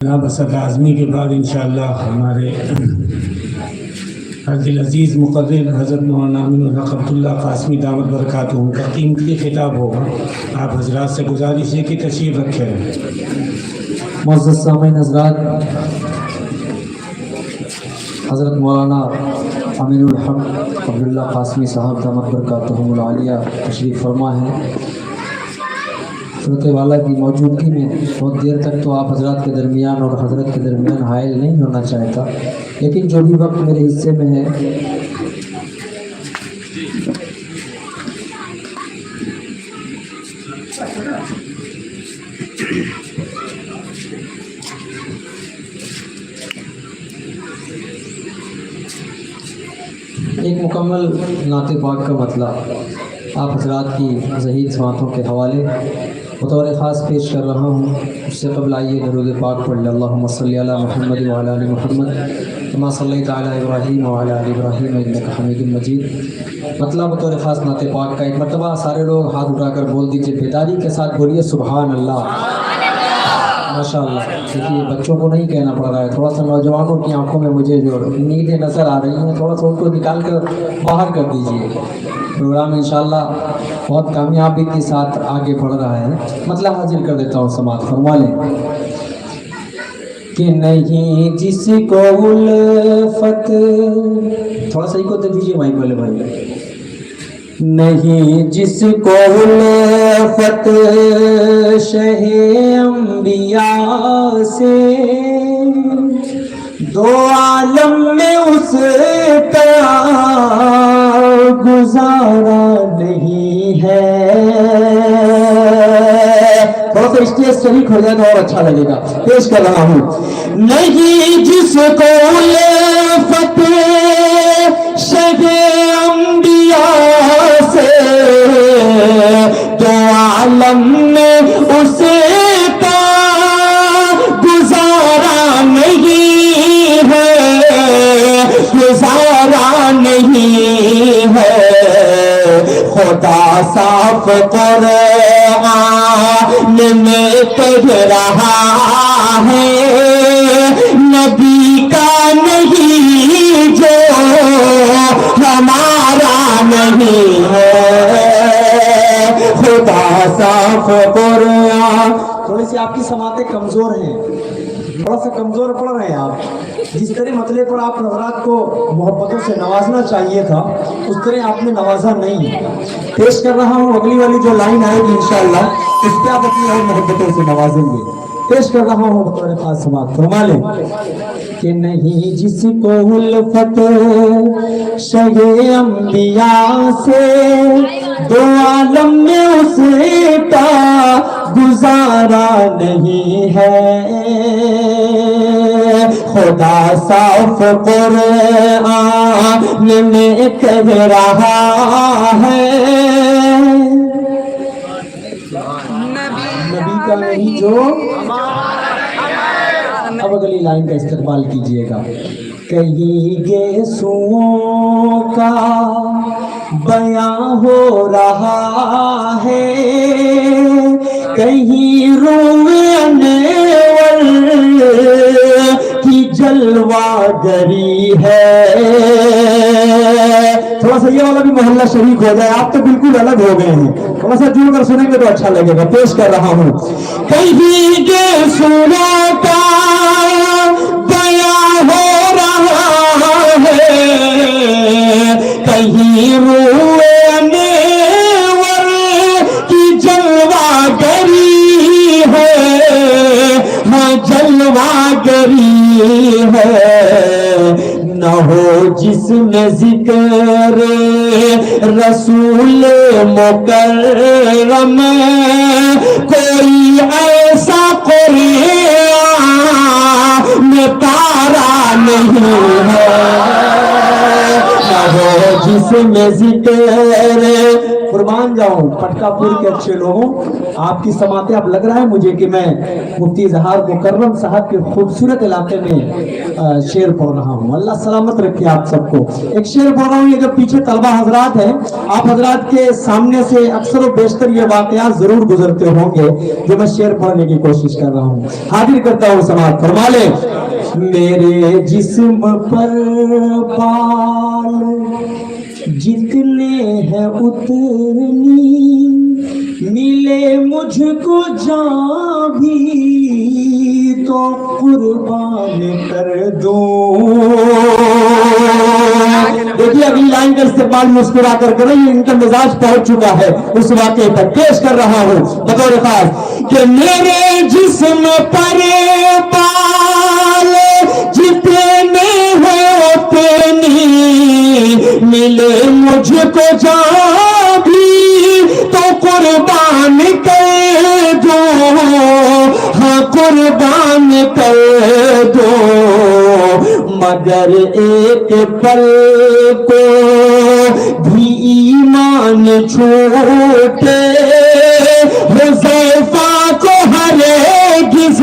جناب اسد اعظمی کے بعد انشاءاللہ ہمارے حضرت العزیز مقرر حضرت مولانا امین الحق اللہ قاسمی دعوت برکاتہ کا قیمتی خطاب ہوگا. آپ حضرات سے گزارش ہے کہ تشریف رکھیں. معزز سامعین حضرات، حضرت مولانا امین الحق عبداللہ قاسمی صاحب دعوت برکاتہم العالیہ تشریف فرما ہے. صورت والا کی موجودگی میں بہت دیر تک تو آپ حضرات کے درمیان اور حضرت کے درمیان حائل نہیں ہونا چاہتا، لیکن جو بھی وقت میرے حصے میں ہے ایک مکمل نعت پاک کا مطلع آپ حضرات کی ذہین سماعتوں کے حوالے بطور خاص پیش کر رہا ہوں. اس سے قبل آئیے درود پاک پڑھ لیں. اللہم صلی علی محمد وعلی آل محمد کما صلیت علی ابراہیم وعلی آل ابراہیم انک حمید مجید. مطلب بطور خاص نعت پاک کا ایک مرتبہ سارے لوگ ہاتھ اٹھا کر بول دیجئے، بیداری کے ساتھ بولیے سبحان اللہ. ماشاء اللہ. دیکھیے بچوں کو نہیں کہنا پڑ رہا ہے، تھوڑا سا نوجوانوں کی آنکھوں میں مجھے جو نیندیں نظر آ رہی ہیں تھوڑا سا ان کو نکال کر باہر کر دیجئے. پروگرام انشاءاللہ بہت کامیابی کے ساتھ آگے بڑھ رہا ہے. مطلب حاضر کر دیتا ہوں، سماعت فرما لیں. کہ نہیں جس کو الفت، تھوڑا سا ہی کو دے دیجئے مائک والے بھائی. نہیں جس کو الفت شہ انبیاء سے، دو عالم میں اس کا گزارا نہیں ہے. تھوڑا سا اسٹیج شریک ہو جائے تو اور اچھا لگے گا. پیش کر رہا ہوں. نہیں جس کو الفت شہ انبیاء سے، دو عالم میں اس کا گزارا نہیں ہے، گزارا نہیں ہے. خدا صاف قرآن میں کہہ رہا ہے، نبی کا نہیں جو ہمارا نہیں ہے. خدا صاف قرآن. تھوڑی سی آپ کی سماعتیں کمزور ہیں، تھوڑا سا کمزور پڑ رہے ہیں آپ. جس طرح مطلب پر آپ حضرات کو محبتوں سے نوازنا چاہیے تھا اس طرح آپ نے نوازا نہیں. پیش کر رہا ہوں اگلی والی جو لائن آئے گی انشاءاللہ اس پہ آپ اپنی اور محبتوں سے نوازیں گے. پیش کر رہا ہوں بطور خاص سماعت فرما لیں. کہ نہیں جس کو الفت شہ انبیاء سے، دو عالم میں اس کا گزارا نہیں ہے. خدا صاف قرآن میں کہہ رہا ہے، نبی کا نہیں جو. اب اگلی لائن کا استقبال کیجئے گا. کہیں گیسوؤں کا بیان ہو رہا ہے، کہیں روئے انور کی جلوہ گری ہے. تھوڑا سا یہ والا بھی محلہ شریک ہو جائے، آپ تو بالکل الگ ہو گئے ہیں. تھوڑا سا جڑ کر سنیں گے تو اچھا لگے گا. پیش کر رہا ہوں. کہیں گیسوؤں کا بیان ہو رہا ہے، کہیں روئے انور کی جلوہ گری ہے. ہاں جلوہ گری ہے. نہ ہو جس میں ذکر رسول مکرم، کوئی ایسا قرآن میں پارا نہیں ہے. نہ ہو جس میں ذکر. قربان جاؤں پٹکا پور کے اچھے لوگوں، آپ کی سماعتیں اب لگ رہا ہے مجھے کہ میں مفتی اظہار مکرم صاحب کے خوبصورت علاقے میں شعر پڑھ رہا ہوں. اللہ سلامت رکھے آپ سب کو. ایک شعر پڑھ رہا ہوں. یہ جو پیچھے طلبہ حضرات ہیں, آپ حضرات کے سامنے سے اکثر و بیشتر یہ واقعات ضرور گزرتے ہوں گے جو میں شعر پڑھنے کی کوشش کر رہا ہوں. حاضر کرتا ہوں سماعت فرما لیں. میرے جسم پر بال جتنے ہیں اتنی ملے مجھ کو جان بھی تو قربان کر دوں. دیکھیے اگلی لائن کا استقبال مسکرا کر کریں. ان کا مزاج پہنچ چکا ہے اس واقعے تک. پیش کر رہا ہوں بطور خاص کہ میرے جسم پر بال جتنے ہیں اتنی ملے مجھ کو جان بھی تو قربان کر دو. ہاں قربان کر دو. مگر ایک پل کو بھی ایمان چھوٹے حذیفہ کو ہرگز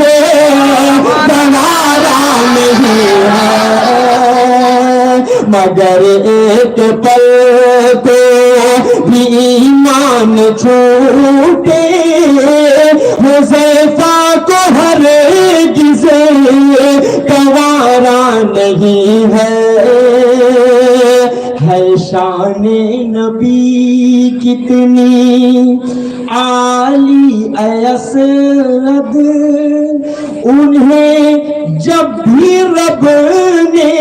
گوارا نہیں ہے. مگر ایک پل کو بھی ایمان چھوٹے حذیفہ کو ہرگز گوارا نہیں ہے. شان نبی کتنی عالی اسرد انہیں جب بھی رب نے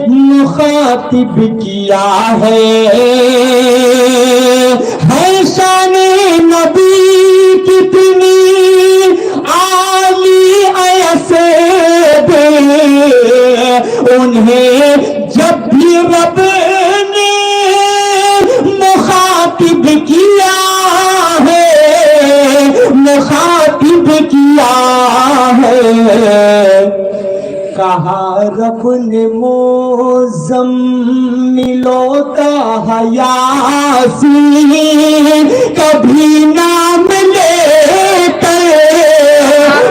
مخاطب کیا ہے. شان نبی کتنی عالی اسرد انہیں جب بھی رب نے مخاطب کیا ہے. مخاطب کیا ہے. کہا رب نے مزملوتا یاسین کبھی نام لے کر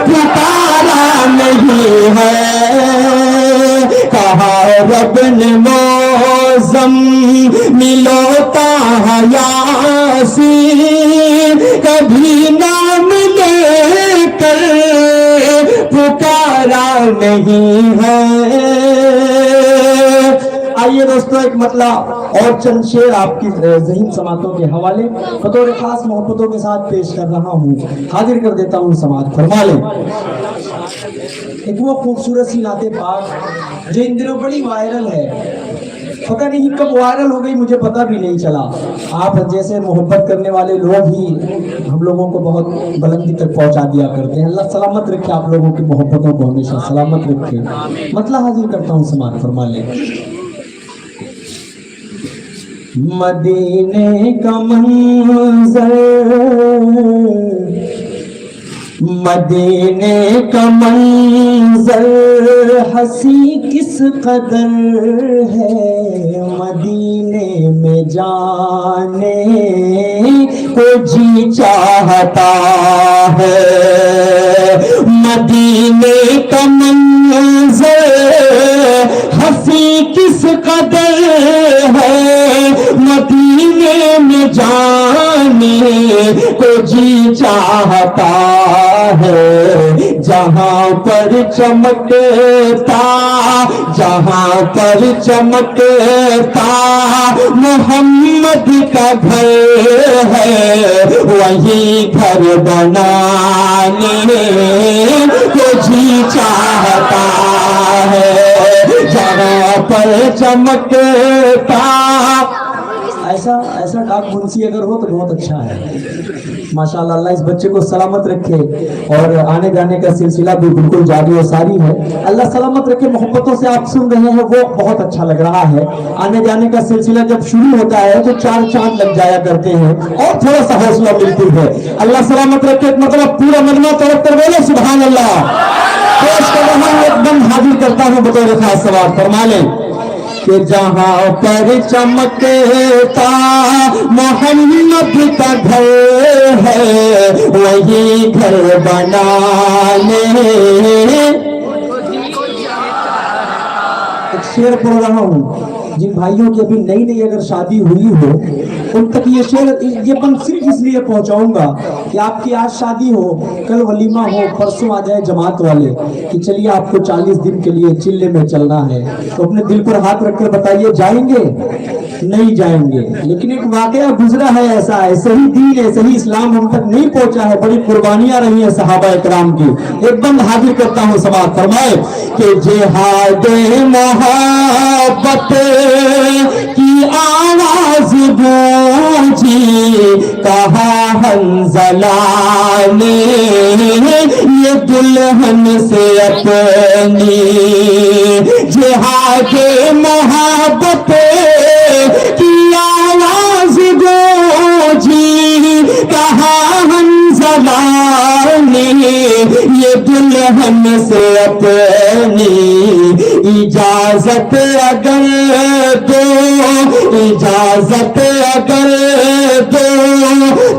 پکارا نہیں ہے. کہا رب نے مزملوتا یاسین کبھی نام لے کر پکارا نہیں ہے. آئیے دوستو ایک مطلب اور چند شعر آپ کی ذہین سماعتوں کے حوالے بطور خاص محبتوں کے ساتھ پیش کر رہا ہوں. حاضر کر دیتا ہوں سماعت فرما لیں. ایک وہ خوبصورت سی نعت پاک جو ان دنوں بڑی وائرل ہے. پتہ نہیں کب وائرل ہو گئی, مجھے پتہ بھی نہیں چلا. آپ جیسے محبت کرنے والے لوگ ہی ہم لوگوں کو بہت بلندی تک پہنچا دیا کرتے ہیں. اللہ سلامت رکھے آپ لوگوں کی محبتوں کو, ہمیشہ سلامت رکھے. مطلب حاضر کرتا ہوں سماعت فرما لیں. مدینے کا منظر مدینے کا منظر ہنسی کس قدر ہے. مدینے میں جانے کو جی چاہتا ہے. مدینے کا منظر ہنسی کس قدر ہے. مدینے میں جانے کو جی چاہتا ہے. جہاں پر چمکتا جہاں پر چمکتا محمد کا گھر ہے. وہی گھر بنانے کو جی چاہتا ہے. جہاں پر چمکتا ایسا ڈاک منسی اگر ہو تو بہت اچھا ہے. ماشاءاللہ اللہ اس بچے کو سلامت رکھے اور آنے جانے کا سلسلہ بھی بالکل جاری و ساری ہے. اللہ سلامت رکھے. محبتوں سے آپ سن رہے ہیں وہ بہت اچھا لگ رہا ہے. آنے جانے کا سلسلہ جب شروع ہوتا ہے تو 4 چاند لگ جایا کرتے ہیں اور تھوڑا سا حوصلہ ملتی ہے. اللہ سلامت رکھے. مطلب پورا مجمع طرف کر بولے سبحان اللہ. پیش کر رہا ہوں ایک دم حاضر کرتا ہوں بطور خاص سوال فرما لیں. کہ جہاں پر چمکتا محمد کا گھر ہے وہی گھر بنانے. ایک شعر پڑھ رہا ہوں جن بھائیوں کی ابھی نئی نئی اگر شادی ہوئی ہو ان تک یہ شعر یہ بند صرف اس لیے پہنچاؤں گا کہ آپ کی آج شادی ہو، کل ولیمہ ہو، پرسوں آ جائے جماعت والے کہ چلیے آپ کو 40 دن کے لیے چلے میں چلنا ہے، تو اپنے دل پر ہاتھ رکھ کر بتائیے جائیں گے؟ نہیں جائیں گے. لیکن ایک واقعہ گزرا ہے ایسا ہے، صحیح دین ہے، صحیح اسلام ہم تک نہیں پہنچا ہے، بڑی قربانیاں رہی ہیں صحابہ اکرام کی. ایک بند حاضر کرتا ہوں سماعت فرمائے کہ جہاد محبت کی آواز گونجی کہا حنظلہ نے یہ دلہن سے اپنی. جہاد محبت کی آواز گونجی کہا حنظلہ نے یہ دلہن سے اپنی. اجازت اگر دو اجازت اگر دو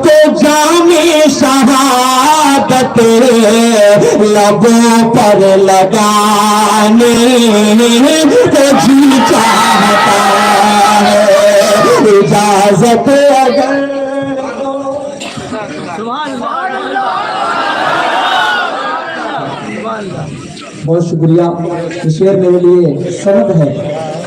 تو جام شہادت لبوں پر لگانے کو جی چاہتا ہے. اجازت اگر بہت شکریہ. یہ شعر میرے لیے سند ہے.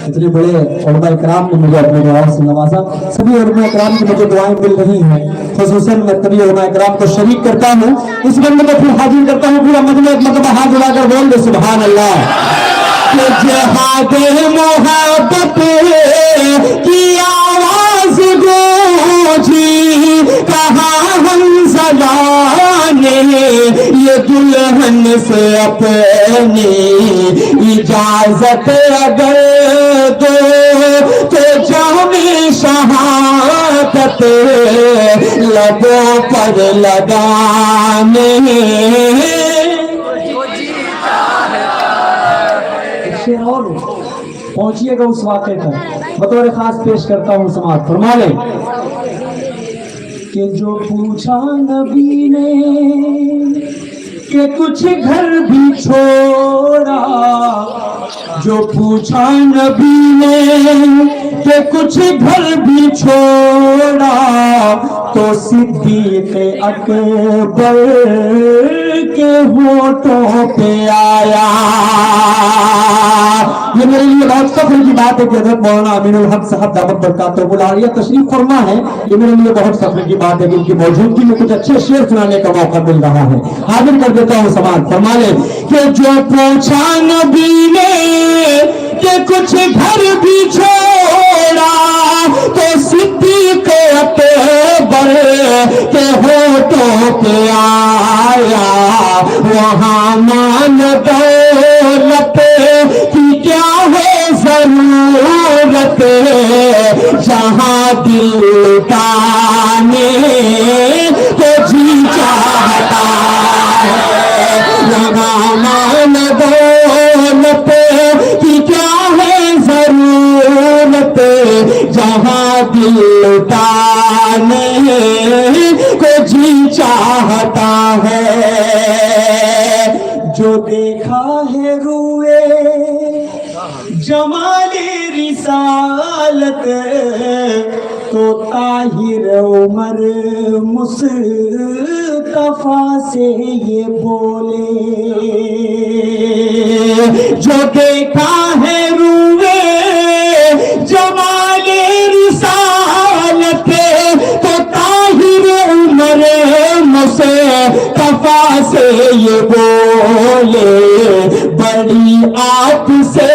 اتنے بڑے علماء اکرام نے مجھے اپنے دعاؤں سے نوازا. سبھی علماء اکرام کی مجھے دعائیں مل رہی ہیں، خصوصاً میں تبھی علماء اکرام کو شریک کرتا ہوں. اس بندے میں پھر حاضر کرتا ہوں پورا مجمع ایک مرتبہ ہاتھ اٹھا کر بول دے سبحان اللہ. کہ جہاد محبت کی آواز گونجی کہا حنظلہ نے یہ دلہن سے اپنی. اجازت اگر دو تو جام شہادت لبوں پر لگانے. اور پہنچیے گا اس واقعے تک. بطور خاص پیش کرتا ہوں سماعت فرما لیں کہ جو پوچھا نبی نے کہ کچھ گھر بھی چھوڑا، جو پوچھا نبی نے کہ کچھ گھر بھی چھوڑا تو صدیق اکبر کے ہونٹوں پہ آیا. یہ میرے لیے بہت فخر کی بات ہے کہ حضرت مولانا امین الحق صاحب دعوت برکاتہ العالیہ تشریف فرما ہے. یہ میرے لیے بہت فخر کی بات ہے کہ ان کی موجودگی میں کچھ اچھے شعر سنانے کا موقع مل رہا ہے. حاضر کر دیتا ہوں سماعت فرما لیں کہ جو پوچھا نبی نے کہ کچھ گھر بھی چھوڑا تو صدیق اکبر کے ہونٹوں پہ آیا. وہاں مان دولت کی کیا ہے ضرورت جہاں دل لٹانے کو جی چاہتا ہے. وہاں مان دولت کی کیا ہے ضرورت جہاں دل لٹانے کو جی چاہتا ہے. جو دیکھا ہے روئے جمال رسالت تو طاہر عمر مصطفیٰ سے یہ بولے. جو دیکھا ہے روئے جمال رسالت تو طاہر عمر مصطفیٰ سے یہ بولے. بڑی آپ سے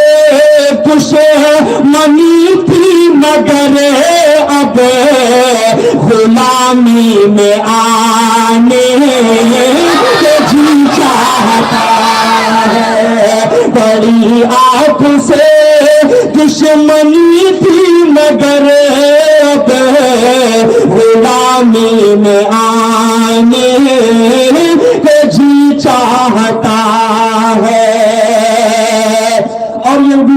دشمنی تھی مگر اب غلامی میں آنے کو جی چاہتا ہے. بڑی آپ سے دشمنی تھی مگر اب غلامی میں آنے کو جی چاہتا ہے. اور یہ بھی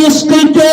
عشق کے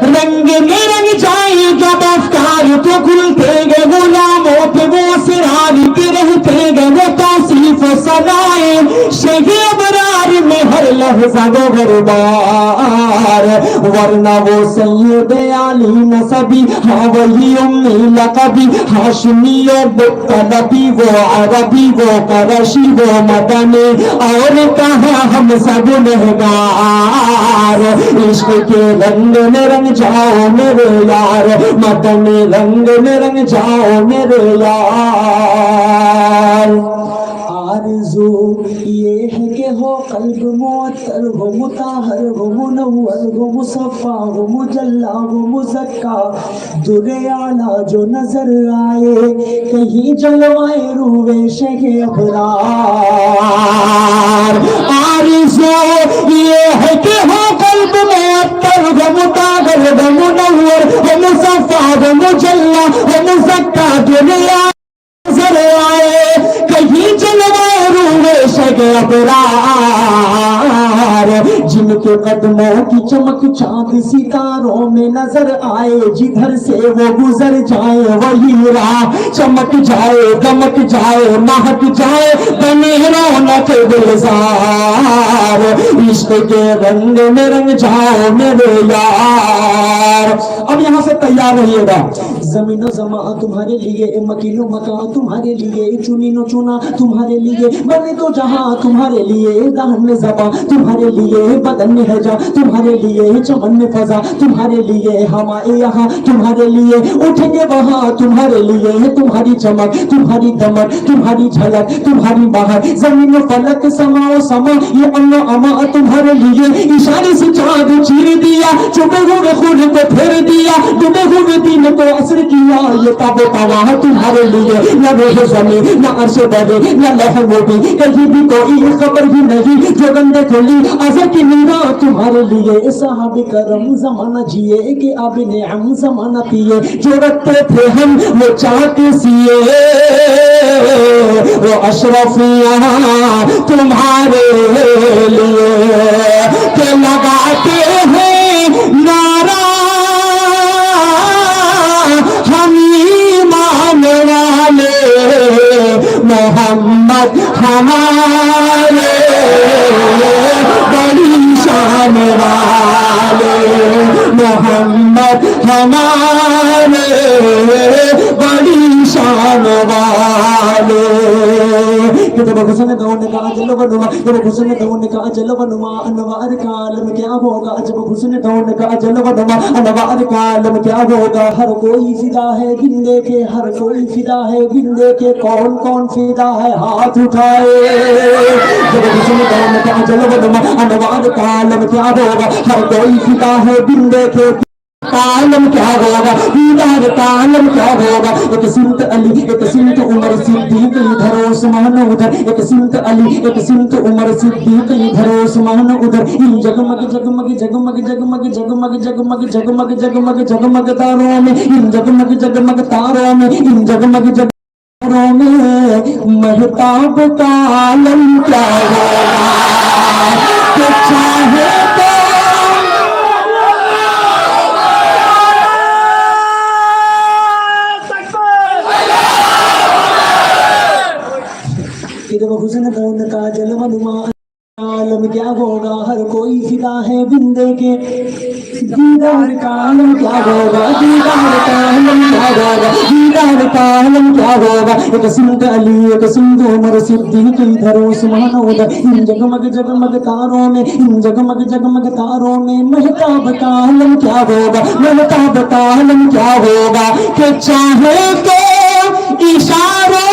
رنگ میں رنگ جائے جب افکار تو کھلتے گئے غلاموں پہ وہ اسرار کے رہتے گئے وہ توصیف و صدائیں شیخ ابرار میں ہر لحظہ وہ غربار ورنہ وہ سید علی نسبی ہاں وہی امی لقبی ہاشمی اور طلبی وہ عربی وہ قرشی وہ مدنی اور کہاں ہم سب گنہگار عشق کے رنگ میں رنگ جاؤ میرے یار مدنی رنگ میں رنگ جاؤ میرے یار آرزو یہ ہے کہ ہو قلب معطر ہو مطہر ہو منور ہو مصفا ہو مجلا ہو مزکا در اعلیٰ جو نظر آئے کہیں جلوائے روح شیخ ابرار آرزو یہ ہے کہ ہو قلب معطر ہو مطہر ہو منور ہو مصفا ہو مجلا ہو مزکا در اعلیٰ نظر آئے کہیں جلوائے روح شیخ ابرار جن کے قدموں کی چمک چاند ستاروں میں نظر آئے جدھر سے وہ گزر جائے وہی راہ چمک جائے دمک جائے مہک جائے بنے رونق گلزار عشق کے رنگ میں رنگ جاؤ میرے یار اب یہاں سے تیار رہیے گا زمین و زمان تمہارے لیے مکین و مکان تمہارے لیے چنین و چنا تمہارے لیے بنے تو جہاں تمہارے لیے دہن میں زباں تمہارے لیے بدن میں ہے جا تمہارے لیے چمن میں فضا تمہارے لیے ہمائے یہاں تمہارے لیے اٹھیں گے وہاں تمہارے لیے تمہاری چمک تمہاری دمک تمہاری جھلک تمہاری باہر زمین و فلک سما و سما یہ امن و اما تمہارے لیے اشارے سے چاند چیر دیا چپے ہوئے خود کو پھیر دیا ڈوبے ہوئے دین کو اثر کیا یہ تاب و تواہ تمہارے لیے نہ روح زمین نہ عرش بڑے نہ لوح موبی کہیں بھی کوئی خبر بھی نہیں جو گندے کھلی ازر کی نگاہ تمہارے لیے صحابہ کرم زمانہ جیے کہ آب نعم زمانہ پیے جو رکھتے تھے ہم وہ چاہتے سیے وہ اشرفیاں تمہارے لیے کہ لگاتے ہیں نعرہ ہم ایمان والے محمد ہمارے بڑی شان والے محمد ہمارے بڑی شان والے جب حسن دون کا جل و نما جب حسن دون کا جل و نما انوار کا عالم کیا ہوگا جب حسن دون کا جل و نما انوار کا عالم کیا ہوگا ہر کوئی فدا ہے بندے کے ہر کوئی فدا ہے بندے کے کون کون فدا ہے ہاتھ اٹھائے جب حسن دون کا جل و نما انوار کا عالم کیا ہوگا ہر کوئی فدا ہے بندے کے عالم کیا ہوگا دیدار کا عالم کیا ہوگا ایک سمت علی ایک سمت عمر صدیق ادھر عثمان ادھر ایک سمت علی ایک سمت عمر صدیق ادھر عثمان ادھر ان جگمگ جگمگ جگمگ جگمگ جگمگ جگمگ جگمگ جگمگ جگمگ تاروں میں ان جگمگ جگمگ تاروں میں ان جگمگ جگمگ میں مہتاب کا عالم کیا ہوگا کہ چاہے تو جب حسن دون کا جلوہ نما عالم کیا ہوگا ہر کوئی فدا ہے بندے کے دیدار کا عالم کیا ہوگا دیدار کا عالم کیا ہوگا دیدار کا عالم کیا ہوگا ایک سمت علی ایک سمت عمر صدیق ادھر عثمان ادھر ان جگمگ جگمگ تاروں میں ان جگمگ جگمگ تاروں میں مہتاب کا عالم کیا ہوگا مہتاب کا عالم کیا ہوگا کہ چاہے تو اشاروں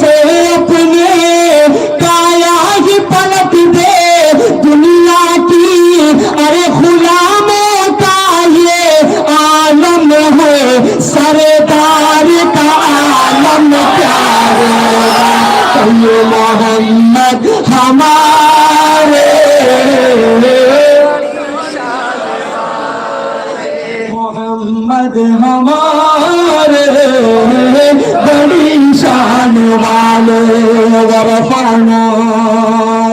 سے اپنے کایا ہی پلٹ دے دنیا کی ارے غلاموں کا یہ عالم ہے سردار کا عالم کیا ہوگا یہ محمد ہمارے محمد ہمارے بڑی شان والے ورفعنا